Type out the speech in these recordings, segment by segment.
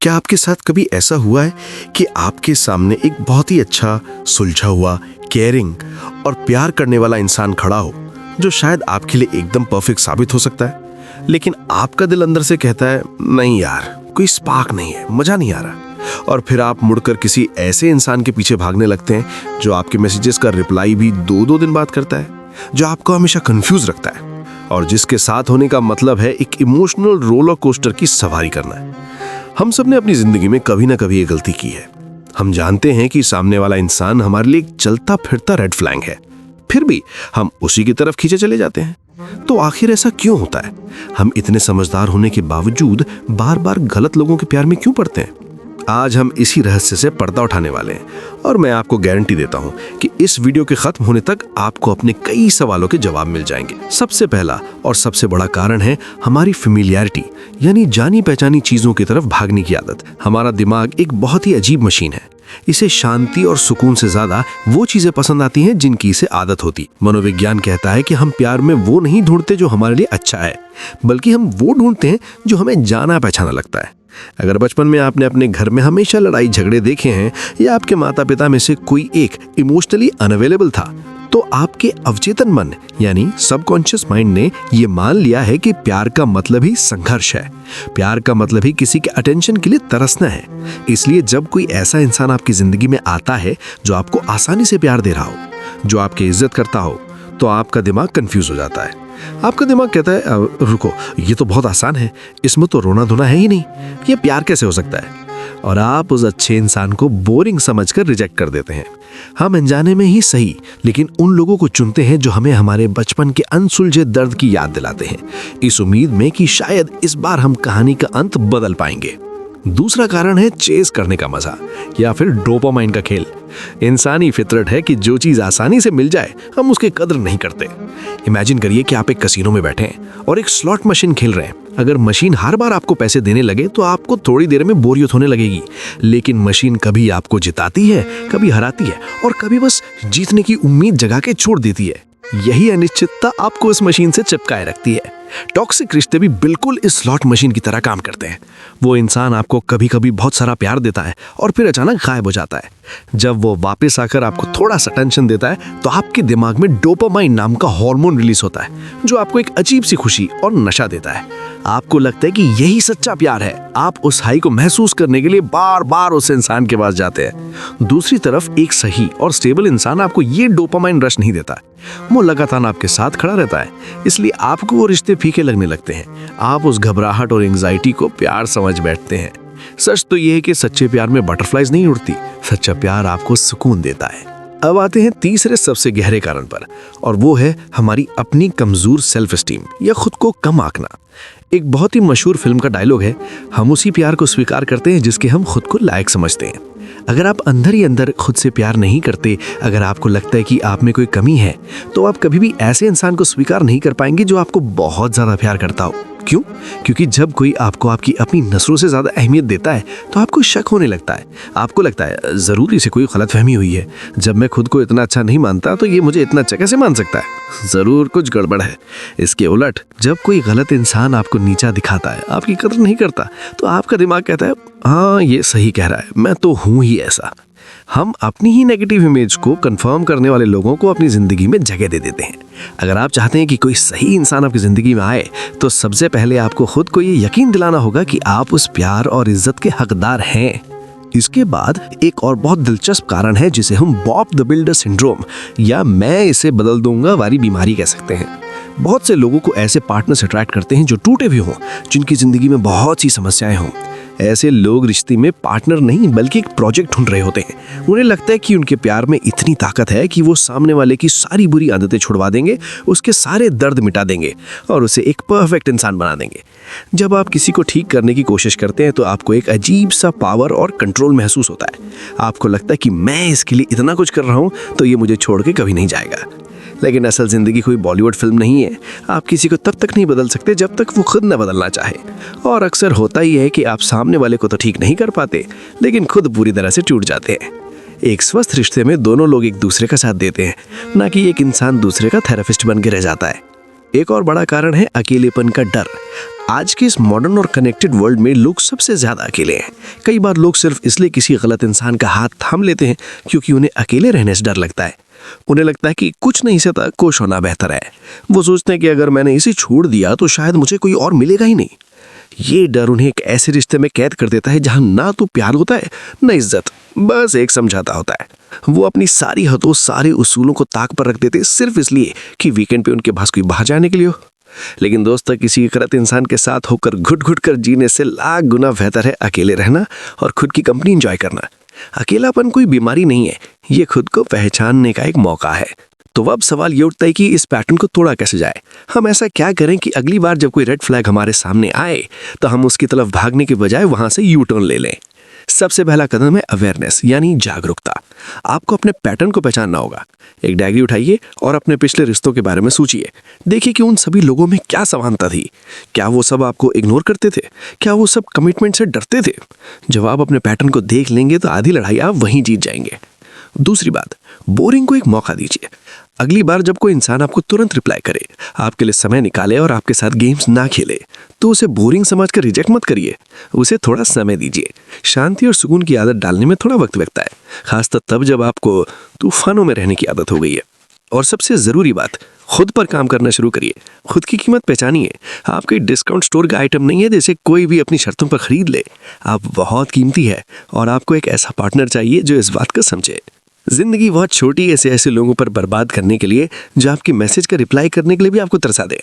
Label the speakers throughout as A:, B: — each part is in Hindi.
A: क्या आपके साथ कभी ऐसा हुआ है कि आपके सामने एक बहुत ही अच्छा, सुलझा हुआ, केयरिंग और प्यार करने वाला इंसान खड़ा हो, जो शायद आपके लिए एकदम परफेक्ट साबित हो सकता है, लेकिन आपका दिल अंदर से कहता है नहीं यार, कोई स्पार्क नहीं है, मजा नहीं आ रहा। और फिर आप मुड़कर किसी ऐसे इंसान के पीछे भागने लगते हैं जो आपके मैसेजेस का रिप्लाई भी 2-2 दिन बाद करता है, जो आपको हमेशा कंफ्यूज रखता है और जिसके साथ होने का मतलब है एक इमोशनल रोलर कोस्टर की सवारी करना है। हम सब ने अपनी जिंदगी में कभी ना कभी ये गलती की है। हम जानते हैं कि सामने वाला इंसान हमारे लिए एक चलता फिरता रेड फ्लैग है, फिर भी हम उसी की तरफ खींचे चले जाते हैं। तो आखिर ऐसा क्यों होता है? हम इतने समझदार होने के बावजूद बार बार गलत लोगों के प्यार में क्यों पड़ते हैं? आज हम इसी रहस्य से पर्दा उठाने वाले हैं और मैं आपको गारंटी देता हूं कि इस वीडियो के खत्म होने तक आपको अपने कई सवालों के जवाब मिल जाएंगे। सबसे पहला और सबसे बड़ा कारण है हमारी फेमिलियरिटी, यानी जानी पहचानी चीजों की तरफ भागने की आदत। हमारा दिमाग एक बहुत ही अजीब मशीन है। इसे शांति और सुकून से ज्यादा वो चीजें पसंद आती हैं जिनकी इसे आदत होती। मनोविज्ञान कहता है कि हम प्यार में वो नहीं ढूंढते जो हमारे लिए अच्छा है, बल्कि हम वो ढूंढते हैं जो हमें जाना पहचाना लगता है। अगर बचपन में आपने अपने घर में हमेशा लड़ाई झगड़े देखे हैं या आपके माता पिता में से कोई एक इमोशनली अनअवेलेबल था, तो आपके अवचेतन मन यानी सबकॉन्शियस माइंड ने ये मान लिया है कि प्यार का मतलब ही संघर्ष है। प्यार का मतलब ही किसी के अटेंशन के लिए तरसना है। इसलिए जब कोई ऐसा इंसान आपकी जिंदगी में आता है जो आपको आसानी से प्यार दे रहा हो, जो आपकी इज्जत करता हो, तो आपका दिमाग कंफ्यूज हो जाता है। आपका दिमाग कहता है रुको, ये तो बहुत आसान है, इसमें तो रोना धोना है ही नहीं, ये प्यार कैसे हो सकता है? और आप उस अच्छे इंसान को बोरिंग समझकर रिजेक्ट कर देते हैं। हम अनजाने में ही सही, लेकिन उन लोगों को चुनते हैं जो हमें हमारे बचपन के अनसुलझे दर्द की याद दिलाते हैं, इस उम्मीद में कि शायद इस बार हम कहानी का अंत बदल पाएंगे। दूसरा कारण है चेस करने का मजा या फिर डोपामाइन का खेल। इंसानी फितरत है कि जो चीज आसानी से मिल जाए हम उसकी कदर नहीं करते। इमेजिन करिए कि आप एक कसीनो में बैठे हैं और एक स्लॉट मशीन खेल रहे हैं। अगर मशीन हर बार आपको पैसे देने लगे तो आपको थोड़ी देर में बोरियत होने लगेगी, लेकिन मशीन कभी आपको जिताती है, कभी हराती है और कभी बस जीतने की उम्मीद जगा के छोड़ देती है। यही अनिश्चितता आपको इस मशीन से चिपकाए रखती है। टॉक्सिक रिश्ते भी बिल्कुल इस स्लॉट मशीन की तरह काम करते हैं। वो इंसान आपको कभी कभी बहुत सारा प्यार देता है और फिर अचानक गायब हो जाता है। जब वो वापस आकर आपको थोड़ा सा टेंशन देता है तो आपके दिमाग में डोपामाइन नाम का हार्मोन रिलीज होता है, जो आपको एक अजीब सी खुशी और नशा देता है। आपको लगता है कि यही सच्चा प्यार है। आप उस हाई को महसूस करने के लिए बार बार उस इंसान के पास जाते हैं। दूसरी तरफ एक सही और स्टेबल इंसान आपको ये डोपामाइन रश नहीं देता। वो लगातार आपके साथ खड़ा रहता है, इसलिए आपको वो रिश्ते फीके लगने लगते हैं। आप उस घबराहट और एंजाइटी को प्यार समझ बैठते हैं। सच तो ये है कि सच्चे प्यार में बटरफ्लाइज नहीं उड़ती। सच्चा प्यार आपको सुकून देता है। अब आते हैं तीसरे सबसे गहरे कारण पर, और वो है हमारी अपनी कमजोर सेल्फ एस्टीम या खुद को कम आंकना। एक बहुत ही मशहूर फिल्म का डायलॉग है, हम उसी प्यार को स्वीकार करते हैं जिसके हम खुद को लायक समझते हैं। अगर आप अंदर ही अंदर खुद से प्यार नहीं करते, अगर आपको लगता है कि आप में कोई कमी है, तो आप कभी भी ऐसे इंसान को स्वीकार नहीं कर पाएंगे जो आपको बहुत ज्यादा प्यार करता हो। क्यों? क्योंकि जब कोई आपको आपकी अपनी नस्लों से ज्यादा अहमियत देता है तो आपको शक होने लगता है। आपको लगता है जरूर इसे कोई गलतफहमी हुई है। जब मैं खुद को इतना अच्छा नहीं मानता तो ये मुझे इतना अच्छा कैसे मान सकता है? जरूर कुछ गड़बड़ है। इसके उलट जब कोई गलत इंसान आपको नीचा दिखाता है, आपकी कदर नहीं करता, तो आपका दिमाग कहता है हाँ ये सही कह रहा है, मैं तो हूं ही ऐसा। हम अपनी ही नेगेटिव इमेज को कंफर्म करने वाले लोगों को अपनी जिंदगी में जगह दे देते हैं। अगर आप चाहते हैं कि कोई सही इंसान आपकी जिंदगी में आए, तो सबसे पहले आपको खुद को ये यकीन दिलाना होगा कि आप उस प्यार और इज्जत के हकदार हैं। इसके बाद एक और बहुत दिलचस्प कारण है जिसे हम बॉब द बिल्डर सिंड्रोम या मैं इसे बदल दूंगा वाली बीमारी कह सकते हैं। बहुत से लोगों को ऐसे पार्टनर्स अट्रैक्ट करते हैं जो टूटे हुए हों, जिनकी जिंदगी में बहुत सी समस्याएं हों। ऐसे लोग रिश्ते में पार्टनर नहीं बल्कि एक प्रोजेक्ट ढूंढ रहे होते हैं। उन्हें लगता है कि उनके प्यार में इतनी ताकत है कि वो सामने वाले की सारी बुरी आदतें छुड़वा देंगे, उसके सारे दर्द मिटा देंगे और उसे एक परफेक्ट इंसान बना देंगे। जब आप किसी को ठीक करने की कोशिश करते हैं तो आपको एक अजीब सा पावर और कंट्रोल महसूस होता है। आपको लगता है कि मैं इसके लिए इतना कुछ कर रहा हूँ तो ये मुझे छोड़ के कभी नहीं जाएगा। लेकिन असल जिंदगी कोई बॉलीवुड फिल्म नहीं है। आप किसी को तब तक नहीं बदल सकते जब तक वो खुद न बदलना चाहे। और अक्सर होता ही है कि आप सामने वाले को तो ठीक नहीं कर पाते, लेकिन खुद पूरी तरह से टूट जाते हैं। एक स्वस्थ रिश्ते में दोनों लोग एक दूसरे का साथ देते हैं, ना कि एक इंसान दूसरे का थेरेपिस्ट बन के रह जाता है। एक और बड़ा कारण है अकेलेपन का डर। आज के इस मॉडर्न और कनेक्टेड वर्ल्ड में लोग सबसे ज्यादा अकेले हैं। कई बार लोग सिर्फ इसलिए किसी गलत इंसान का हाथ थाम लेते हैं क्योंकि उन्हें अकेले रहने से डर लगता है। उन्हें लगता है कि कुछ नहीं से खुश होना बेहतर है। वो सोचते हैं कि अगर मैंने इसे छोड़ दिया तो शायद मुझे कोई और मिलेगा ही नहीं। ये डर उन्हें एक ऐसे रिश्ते में कैद कर देता है जहां ना तो प्यार होता है न इज्जत, बस एक समझौता होता है। वो अपनी सारी हदों, सारे उसूलों को ताक पर रख देते सिर्फ इसलिए कि वीकेंड पे उनके पास कोई बाहर जाने के लिए हो। लेकिन दोस्तों, किसी गलत इंसान के साथ होकर घुट घुट कर जीने से लाख गुना बेहतर है अकेले रहना और खुद की कंपनी एंजॉय करना। अकेलापन कोई बीमारी नहीं है, ये खुद को पहचानने का एक मौका है। तो अब सवाल ये उठता है कि इस पैटर्न को तोड़ा कैसे जाए। हम ऐसा क्या करें कि अगली बार जब कोई रेड फ्लैग हमारे सामने आए तो हम उसकी तरफ भागने के बजाय वहां से यू टर्न ले लें। सबसे पहला कदम है अवेयरनेस, यानी जागरूकता। आपको अपने पैटर्न को पहचानना होगा। एक डायरी उठाइए और अपने पिछले रिश्तों के बारे में सोचिए। देखिए कि उन सभी लोगों में क्या समानता थी। क्या वो सब आपको इग्नोर करते थे? क्या वो सब कमिटमेंट से डरते थे? जब आप अपने पैटर्न को देख लेंगे तो आधी लड़ाई आप वहीं जीत जाएंगे। दूसरी बात, बोरिंग को एक मौका दीजिए। अगली बार जब कोई इंसान आपको तुरंत रिप्लाई करे, आपके लिए समय निकाले और आपके साथ गेम्स ना खेले, तो उसे बोरिंग समझकर रिजेक्ट मत करिए। उसे थोड़ा समय दीजिए। शांति और सुकून की आदत डालने में थोड़ा वक्त लगता है, खासकर तब जब आपको तूफानों में रहने की आदत हो गई है। और सबसे जरूरी बात, खुद पर काम करना शुरू करिए। खुद की कीमत पहचानिए। आप कोई डिस्काउंट स्टोर का आइटम नहीं है जैसे कोई भी अपनी शर्तों पर खरीद ले। आप बहुत कीमती है और आपको एक ऐसा पार्टनर चाहिए जो इस बात को समझे। जिंदगी बहुत छोटी है ऐसे लोगों पर बर्बाद करने के लिए जो आपके मैसेज का रिप्लाई करने के लिए भी आपको तरसा दे।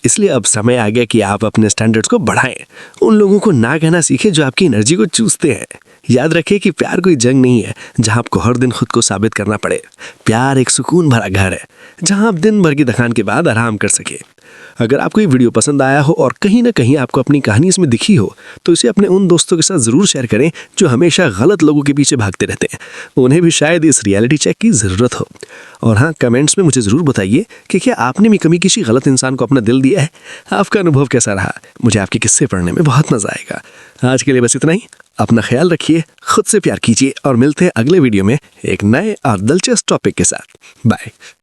A: इसलिए अब समय आ गया कि आप अपने स्टैंडर्ड्स को बढ़ाएं। उन लोगों को ना कहना सीखें जो आपकी एनर्जी को चूसते हैं। याद रखें कि प्यार कोई जंग नहीं है जहां आपको हर दिन खुद को साबित करना पड़े। प्यार एक सुकून भरा घर है जहां आप दिन भर की थकान के बाद आराम कर सके। अगर आपको ये वीडियो पसंद आया हो और कहीं ना कहीं आपको अपनी कहानी इसमें दिखी हो तो इसे अपने उन दोस्तों के साथ ज़रूर शेयर करें जो हमेशा गलत लोगों के पीछे भागते रहते हैं। उन्हें भी शायद इस रियलिटी चेक की ज़रूरत हो। और हाँ, कमेंट्स में मुझे ज़रूर बताइए कि क्या आपने भी कभी किसी गलत इंसान को अपना दिल दिया है। आपका अनुभव कैसा रहा? मुझे आपके किस्से पढ़ने में बहुत मज़ा आएगा। आज के लिए बस इतना ही। अपना ख्याल रखिए, खुद से प्यार कीजिए और मिलते हैं अगले वीडियो में एक नए और दिलचस्प टॉपिक के साथ। बाय।